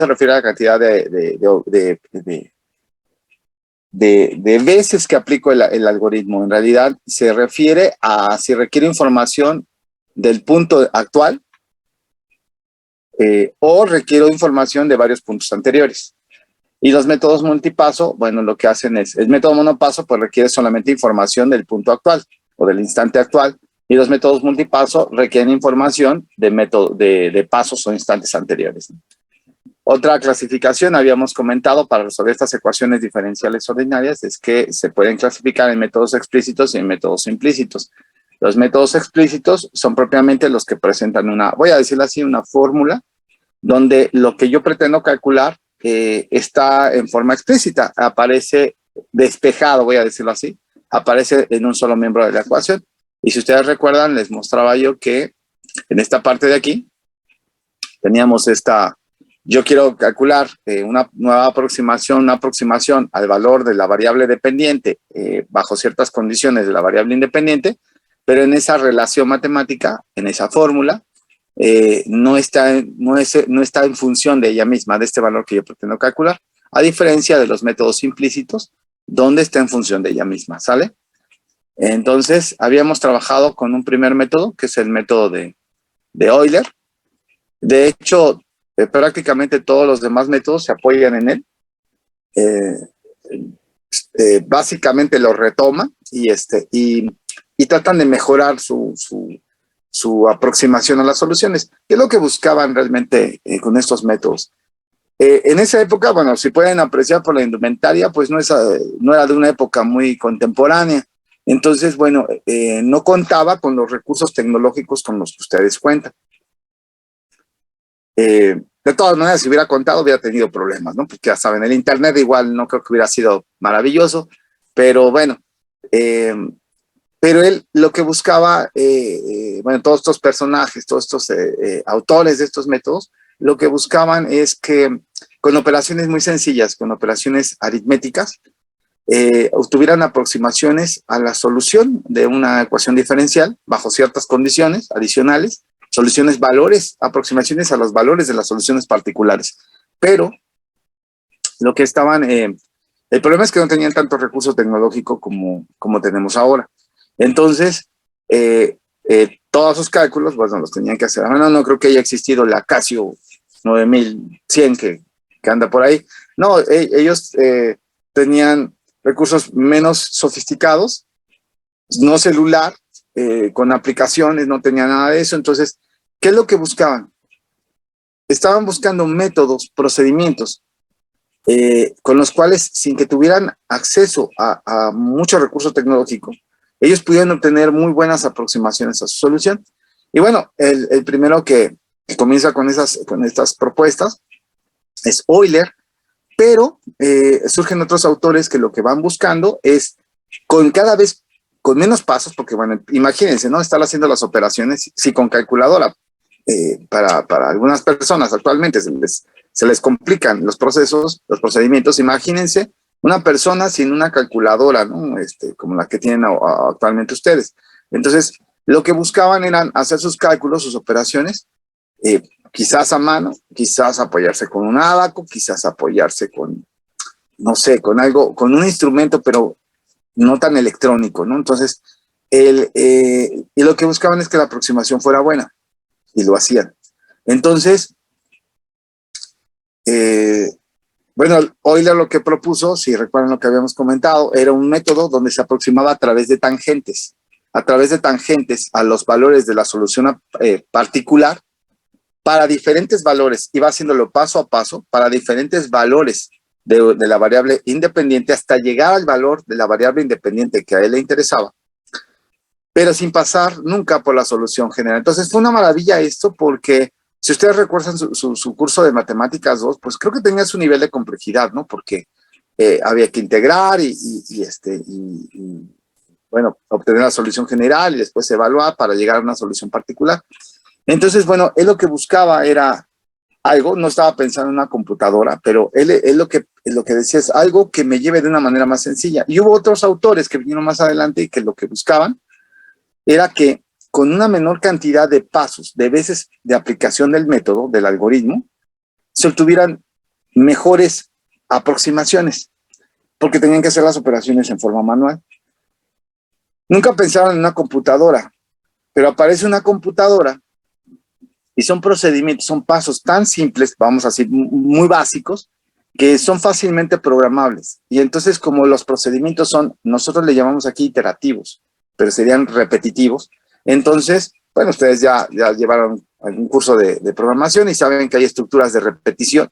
se refiere a la cantidad de veces que aplico el algoritmo. En realidad se refiere a si requiere información del punto actual o requiero información de varios puntos anteriores. Y los métodos multipaso, bueno, lo que hacen es, el método monopaso pues requiere solamente información del punto actual o del instante actual, y los métodos multipaso requieren información de pasos o instantes anteriores. Otra clasificación, habíamos comentado, para resolver estas ecuaciones diferenciales ordinarias, es que se pueden clasificar en métodos explícitos y en métodos implícitos. Los métodos explícitos son propiamente los que presentan una, voy a decirlo así, una fórmula, donde lo que yo pretendo calcular está en forma explícita, aparece despejado, voy a decirlo así, aparece en un solo miembro de la ecuación. Y si ustedes recuerdan, les mostraba yo que en esta parte de aquí teníamos esta, yo quiero calcular una nueva aproximación, al valor de la variable dependiente bajo ciertas condiciones de la variable independiente, pero en esa relación matemática, en esa fórmula, no está en función de ella misma, de este valor que yo pretendo calcular, a diferencia de los métodos implícitos, donde está en función de ella misma, ¿sale? Entonces, habíamos trabajado con un primer método, que es el método de Euler. De hecho, prácticamente todos los demás métodos se apoyan en él. Básicamente lo retoman y tratan de mejorar su aproximación a las soluciones. ¿Qué es lo que buscaban realmente con estos métodos? En esa época, bueno, si pueden apreciar por la indumentaria, pues no era de una época muy contemporánea. Entonces, bueno, no contaba con los recursos tecnológicos con los que ustedes cuentan. De todas maneras, si hubiera contado, hubiera tenido problemas, ¿no? Porque ya saben, el internet igual no creo que hubiera sido maravilloso, pero bueno, pero él lo que buscaba, bueno, todos estos personajes, todos estos autores de estos métodos, lo que buscaban es que con operaciones muy sencillas, con operaciones aritméticas, obtuvieran aproximaciones a la solución de una ecuación diferencial bajo ciertas condiciones adicionales, soluciones valores, aproximaciones a los valores de las soluciones particulares. Pero lo que estaban, el problema es que no tenían tanto recurso tecnológico como tenemos ahora. Entonces, todos sus cálculos, bueno, los tenían que hacer. No creo que haya existido la Casio 9100 que anda por ahí. No, ellos tenían recursos menos sofisticados, no celular, con aplicaciones, no tenía nada de eso. Entonces, ¿qué es lo que buscaban? Estaban buscando métodos, procedimientos, con los cuales, sin que tuvieran acceso a mucho recurso tecnológico, ellos pudieron obtener muy buenas aproximaciones a su solución. Y bueno, el primero que comienza con estas propuestas es Euler, pero surgen otros autores que lo que van buscando es cada vez con menos pasos, porque bueno, imagínense, ¿no? Estar haciendo las operaciones, si con calculadora, para algunas personas actualmente se les complican los procesos, los procedimientos. Imagínense una persona sin una calculadora, ¿no? Como la que tienen actualmente ustedes. Entonces, lo que buscaban eran hacer sus cálculos, sus operaciones, quizás a mano, quizás apoyarse con un ábaco, quizás apoyarse con, no sé, con algo, con un instrumento, pero no tan electrónico, ¿no? Entonces, y lo que buscaban es que la aproximación fuera buena, y lo hacían. Entonces, bueno, Euler lo que propuso, si recuerdan lo que habíamos comentado, era un método donde se aproximaba a través de tangentes a los valores de la solución particular para diferentes valores, iba haciéndolo paso a paso para diferentes valores de la variable independiente hasta llegar al valor de la variable independiente que a él le interesaba, pero sin pasar nunca por la solución general. Entonces fue una maravilla esto, porque si ustedes recuerdan su curso de Matemáticas 2, pues creo que tenía su nivel de complejidad, ¿no? Porque había que integrar y bueno, obtener la solución general y después evaluar para llegar a una solución particular. Entonces, bueno, él lo que buscaba era algo, no estaba pensando en una computadora, pero él lo que decía es algo que me lleve de una manera más sencilla. Y hubo otros autores que vinieron más adelante y que lo que buscaban era que con una menor cantidad de pasos, de veces de aplicación del método, del algoritmo, se obtuvieran mejores aproximaciones, porque tenían que hacer las operaciones en forma manual. Nunca pensaron en una computadora, pero aparece una computadora y son procedimientos, son pasos tan simples, vamos a decir, muy básicos, que son fácilmente programables. Y entonces, como los procedimientos son, nosotros le llamamos aquí iterativos, pero serían repetitivos, entonces, bueno, ustedes ya llevaron algún curso de programación y saben que hay estructuras de repetición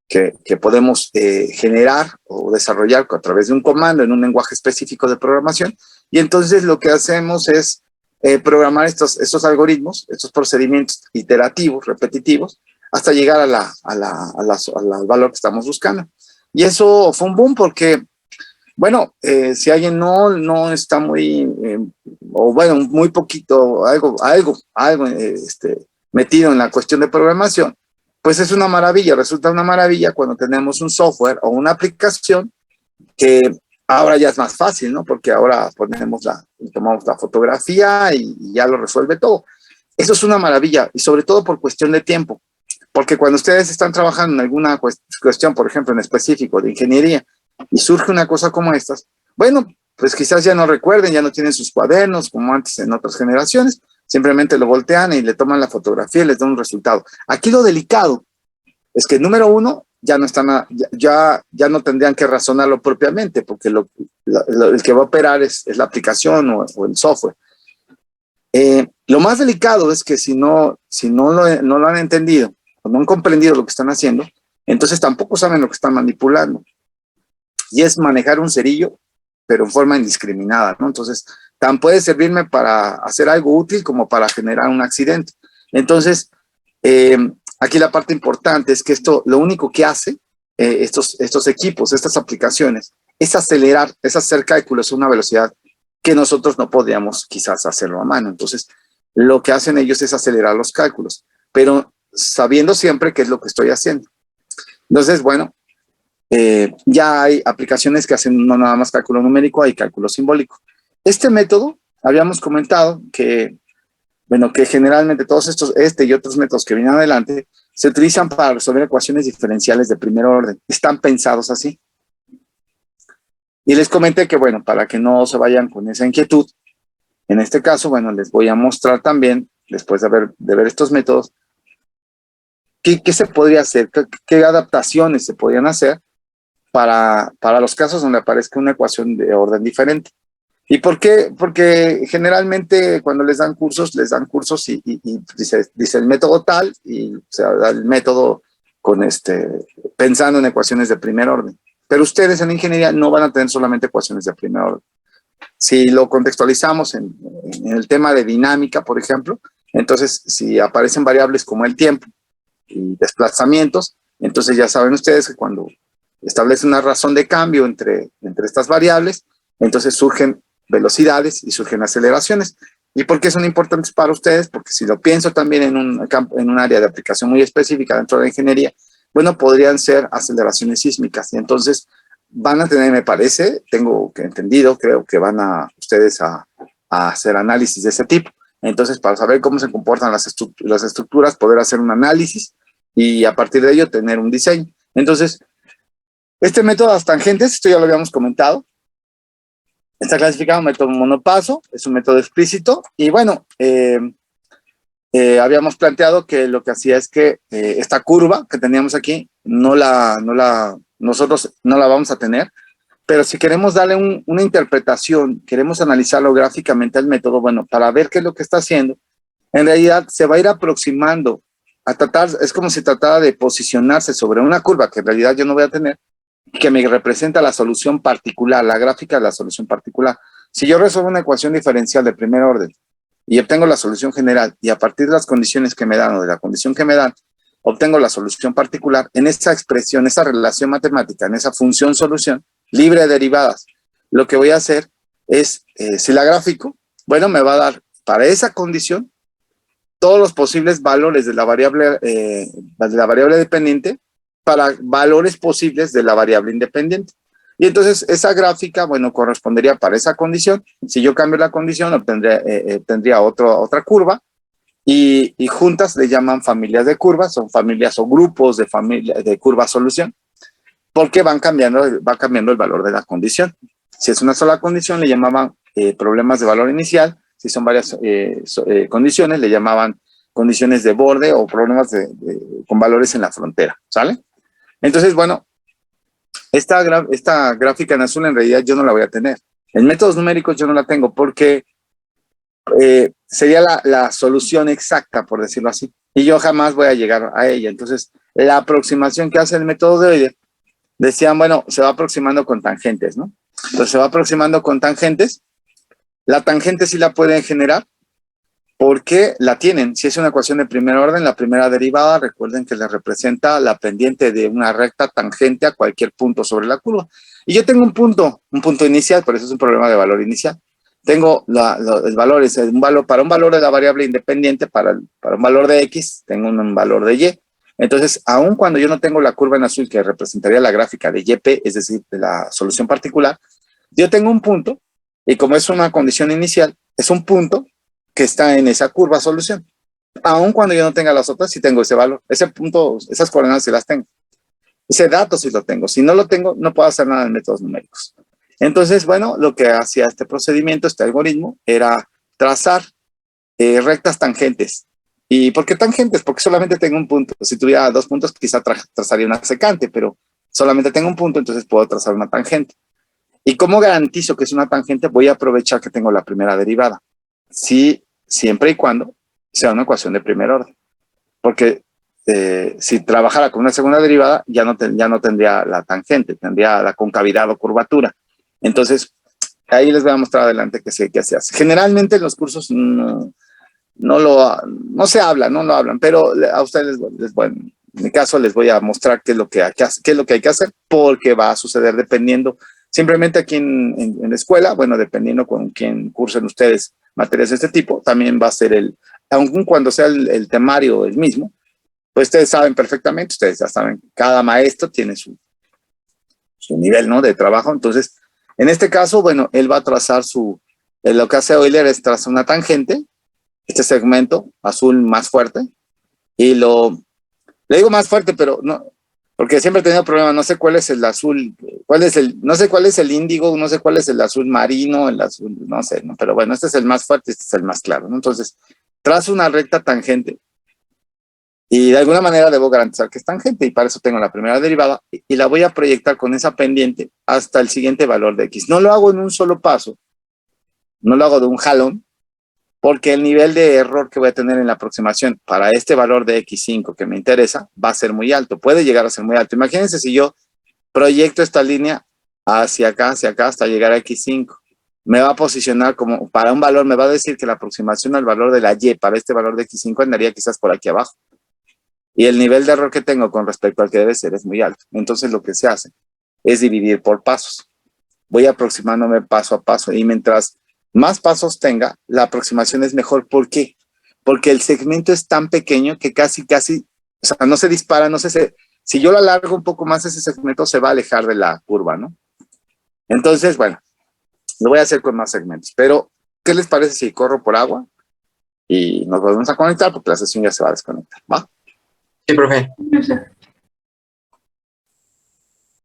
que podemos generar o desarrollar a través de un comando en un lenguaje específico de programación. Y entonces lo que hacemos es programar estos algoritmos, estos procedimientos iterativos, repetitivos, hasta llegar al valor que estamos buscando. Y eso fue un boom porque, bueno, si alguien no está muy, o bueno, muy poquito, algo metido en la cuestión de programación, pues es una maravilla, resulta una maravilla cuando tenemos un software o una aplicación que ahora ya es más fácil, ¿no? Porque ahora tomamos la fotografía y ya lo resuelve todo. Eso es una maravilla y sobre todo por cuestión de tiempo, porque cuando ustedes están trabajando en alguna cuestión, por ejemplo, en específico de ingeniería, y surge una cosa como estas, bueno, pues quizás ya no recuerden, ya no tienen sus cuadernos como antes en otras generaciones, simplemente lo voltean y le toman la fotografía y les dan un resultado. Aquí lo delicado es que, número uno, ya no tendrían que razonarlo propiamente, porque el que va a operar es la aplicación o el software. Lo más delicado es que si no lo han entendido o no han comprendido lo que están haciendo, entonces tampoco saben lo que están manipulando. Y es manejar un cerillo, pero en forma indiscriminada, ¿no? Entonces, tan puede servirme para hacer algo útil como para generar un accidente. Entonces, aquí la parte importante es que esto, lo único que hace estos equipos, estas aplicaciones, es acelerar, es hacer cálculos a una velocidad que nosotros no podríamos quizás hacerlo a mano. Entonces, lo que hacen ellos es acelerar los cálculos, pero sabiendo siempre qué es lo que estoy haciendo. Entonces, bueno, ya hay aplicaciones que hacen no nada más cálculo numérico, hay cálculo simbólico. Este método, habíamos comentado que, bueno, que generalmente todos y otros métodos que vienen adelante, se utilizan para resolver ecuaciones diferenciales de primer orden. Están pensados así. Y les comenté que, bueno, para que no se vayan con esa inquietud, en este caso, bueno, les voy a mostrar también, después de ver estos métodos, qué se podría hacer, qué adaptaciones se podrían hacer para los casos donde aparezca una ecuación de orden diferente. ¿Y por qué? Porque generalmente cuando les dan cursos y dice el método tal y se da el método pensando en ecuaciones de primer orden. Pero ustedes en ingeniería no van a tener solamente ecuaciones de primer orden. Si lo contextualizamos en el tema de dinámica, por ejemplo, entonces si aparecen variables como el tiempo y desplazamientos, entonces ya saben ustedes que cuando establece una razón de cambio entre estas variables, entonces surgen velocidades y surgen aceleraciones. ¿Y por qué son importantes para ustedes? Porque si lo pienso también en un área de aplicación muy específica dentro de la ingeniería, bueno, podrían ser aceleraciones sísmicas. Y entonces van a tener, me parece, tengo entendido, creo que van a ustedes a hacer análisis de ese tipo. Entonces, para saber cómo se comportan las estructuras, poder hacer un análisis y a partir de ello tener un diseño. Entonces, este método de las tangentes, esto ya lo habíamos comentado, está clasificado método monopaso, es un método explícito, y bueno, habíamos planteado que lo que hacía es que esta curva que teníamos aquí, nosotros no la vamos a tener, pero si queremos darle una interpretación, queremos analizarlo gráficamente al método, bueno, para ver qué es lo que está haciendo, en realidad se va a ir aproximando a tratar, es como si tratara de posicionarse sobre una curva que en realidad yo no voy a tener, que me representa la solución particular, la gráfica de la solución particular. Si yo resuelvo una ecuación diferencial de primer orden y obtengo la solución general y a partir de las condiciones que me dan o de la condición que me dan, obtengo la solución particular, en esa expresión, esa relación matemática, en esa función solución, libre de derivadas, lo que voy a hacer es, si la gráfico, bueno, me va a dar para esa condición todos los posibles valores de la variable dependiente para valores posibles de la variable independiente. Y entonces esa gráfica, bueno, correspondería para esa condición. Si yo cambio la condición, tendría otra curva. y juntas le llaman familias de curvas, son familias o grupos de familias de curva solución, porque va cambiando el valor de la condición. Si es una sola condición, le llamaban problemas de valor inicial. Si son varias condiciones, le llamaban condiciones de borde o problemas con valores en la frontera, ¿sale? Entonces, bueno, esta gráfica en azul en realidad yo no la voy a tener. En métodos numéricos yo no la tengo porque sería la solución exacta, por decirlo así, y yo jamás voy a llegar a ella. Entonces, la aproximación que hace el método de Euler, decían, bueno, se va aproximando con tangentes, ¿no? Entonces se va aproximando con tangentes. La tangente sí la pueden generar porque la tienen. Si es una ecuación de primer orden, la primera derivada, recuerden que le representa la pendiente de una recta tangente a cualquier punto sobre la curva. Y yo tengo un punto inicial, por eso es un problema de valor inicial. Tengo el valor, es un valor, para un valor de la variable independiente, para un valor de X, tengo un valor de Y. Entonces, aun cuando yo no tengo la curva en azul que representaría la gráfica de YP, es decir, de la solución particular, yo tengo un punto, y como es una condición inicial, es un punto que está en esa curva solución. Aun cuando yo no tenga las otras, sí tengo ese valor, ese punto, esas coordenadas sí las tengo. Ese dato sí lo tengo. Si no lo tengo, no puedo hacer nada en métodos numéricos. Entonces, bueno, lo que hacía este procedimiento, este algoritmo, era trazar rectas tangentes. ¿Y por qué tangentes? Porque solamente tengo un punto. Si tuviera dos puntos, quizá trazaría una secante, pero solamente tengo un punto, entonces puedo trazar una tangente. ¿Y cómo garantizo que es una tangente? Voy a aprovechar que tengo la primera derivada. Sí, siempre y cuando sea una ecuación de primer orden. Porque si trabajara con una segunda derivada, ya no tendría la tangente, tendría la concavidad o curvatura. Entonces, ahí les voy a mostrar adelante qué se hace. Generalmente en los cursos no se habla, no lo hablan, pero a ustedes, en mi caso, les voy a mostrar qué es lo que hay que hacer, porque va a suceder dependiendo. Simplemente aquí en la escuela, bueno, dependiendo con quién cursen ustedes materias de este tipo, también va a ser aun cuando sea el temario el mismo, pues ustedes saben perfectamente, ustedes ya saben, cada maestro tiene su nivel, ¿no?, de trabajo. Entonces, en este caso, bueno, él va a trazar lo que hace Euler es trazar una tangente, este segmento azul más fuerte, y le digo más fuerte, pero no, porque siempre he tenido problemas, no sé cuál es el azul, no sé cuál es el índigo, no sé cuál es el azul marino, el azul, no sé, ¿no? Pero bueno, este es el más fuerte, este es el más claro, ¿no? Entonces, trazo una recta tangente, y de alguna manera debo garantizar que es tangente, y para eso tengo la primera derivada, y la voy a proyectar con esa pendiente hasta el siguiente valor de X. No lo hago en un solo paso, no lo hago de un jalón, porque el nivel de error que voy a tener en la aproximación para este valor de X5 que me interesa va a ser muy alto, puede llegar a ser muy alto. Imagínense si yo proyecto esta línea hacia acá, hasta llegar a X5. Me va a posicionar como para un valor, me va a decir que la aproximación al valor de la Y para este valor de X5 andaría quizás por aquí abajo. Y el nivel de error que tengo con respecto al que debe ser es muy alto. Entonces lo que se hace es dividir por pasos. Voy aproximándome paso a paso, y mientras más pasos tenga, la aproximación es mejor. ¿Por qué? Porque el segmento es tan pequeño que casi, o sea, no se dispara, si yo lo alargo un poco más, ese segmento se va a alejar de la curva, ¿no? Entonces, bueno, lo voy a hacer con más segmentos. Pero, ¿qué les parece si corro por agua y nos volvemos a conectar? Porque la sesión ya se va a desconectar, ¿va? Sí, profe.